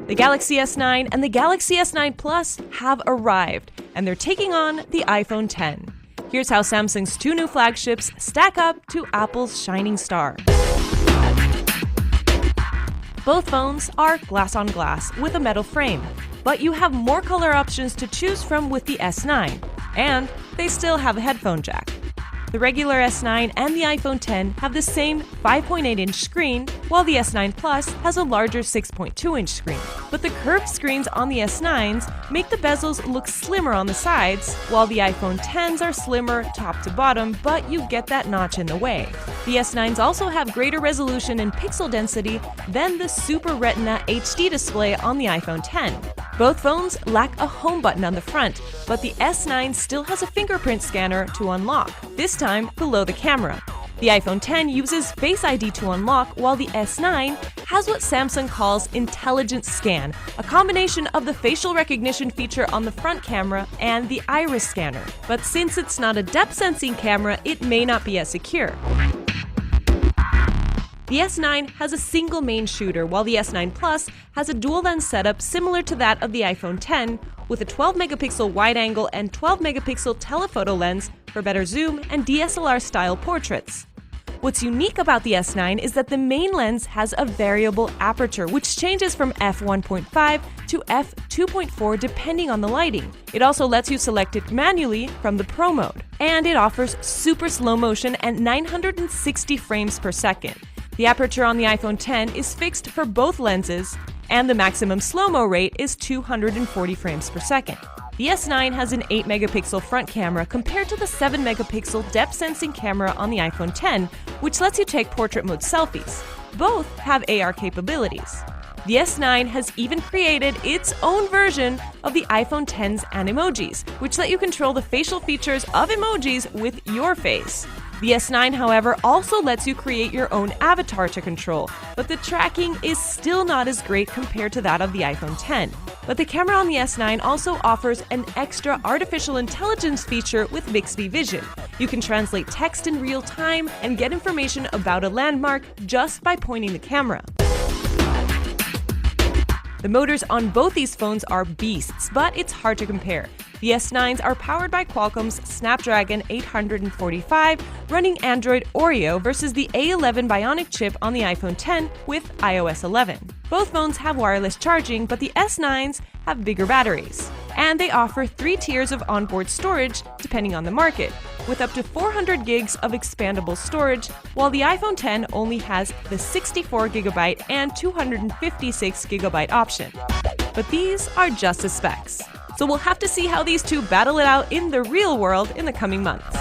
The Galaxy S9 and the Galaxy S9 Plus have arrived, and they're taking on the iPhone X. Here's how Samsung's two new flagships stack up to Apple's shining star. Both phones are glass-on-glass with a metal frame, but you have more color options to choose from with the S9, and they still have a headphone jack. The regular S9 and the iPhone X have the same 5.8-inch screen, while the S9 Plus has a larger 6.2-inch screen. But the curved screens on the S9s make the bezels look slimmer on the sides, while the iPhone Xs are slimmer top to bottom, but you get that notch in the way. The S9s also have greater resolution and pixel density than the Super Retina HD display on the iPhone X. Both phones lack a home button on the front, but the S9 still has a fingerprint scanner to unlock, this time below the camera. The iPhone X uses Face ID to unlock, while the S9 has what Samsung calls Intelligent Scan, a combination of the facial recognition feature on the front camera and the iris scanner. But since it's not a depth sensing camera, it may not be as secure. The S9 has a single main shooter, while the S9 Plus has a dual lens setup similar to that of the iPhone X, with a 12-megapixel wide-angle and 12-megapixel telephoto lens for better zoom and DSLR-style portraits. What's unique about the S9 is that the main lens has a variable aperture, which changes from f1.5 to f2.4 depending on the lighting. It also lets you select it manually from the Pro mode. And it offers super slow motion and 960 frames per second. The aperture on the iPhone X is fixed for both lenses, and the maximum slow-mo rate is 240 frames per second. The S9 has an 8-megapixel front camera compared to the 7-megapixel depth-sensing camera on the iPhone X, which lets you take portrait mode selfies. Both have AR capabilities. The S9 has even created its own version of the iPhone X's Animojis, which let you control the facial features of emojis with your face. The S9, however, also lets you create your own avatar to control, but the tracking is still not as great compared to that of the iPhone X. But the camera on the S9 also offers an extra artificial intelligence feature with Bixby Vision. You can translate text in real time and get information about a landmark just by pointing the camera. The motors on both these phones are beasts, but it's hard to compare. The S9s are powered by Qualcomm's Snapdragon 845 running Android Oreo versus the A11 Bionic chip on the iPhone X with iOS 11. Both phones have wireless charging, but the S9s have bigger batteries. And they offer 3 tiers of onboard storage depending on the market, with up to 400 gigs of expandable storage, while the iPhone X only has the 64GB and 256GB option. But these are just the specs. So we'll have to see how these two battle it out in the real world in the coming months.